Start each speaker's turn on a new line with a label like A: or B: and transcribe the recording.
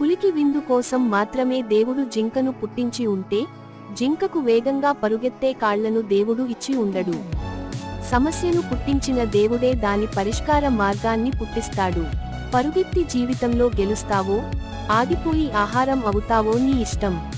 A: పులికి విందు కోసం మాత్రమే దేవుడు జింకను పుట్టించి ఉంటే జింకకు వేగంగా పరుగెత్తే కాళ్లను దేవుడు ఇచ్చి ఉండడు. సమస్యను పుట్టించిన దేవుడే దాని పరిష్కార మార్గాన్ని పుట్టిస్తాడు. పరుగెత్తి జీవితంలో గెలుస్తావో, ఆగిపోయి ఆహారం అవుతావో నీ ఇష్టం.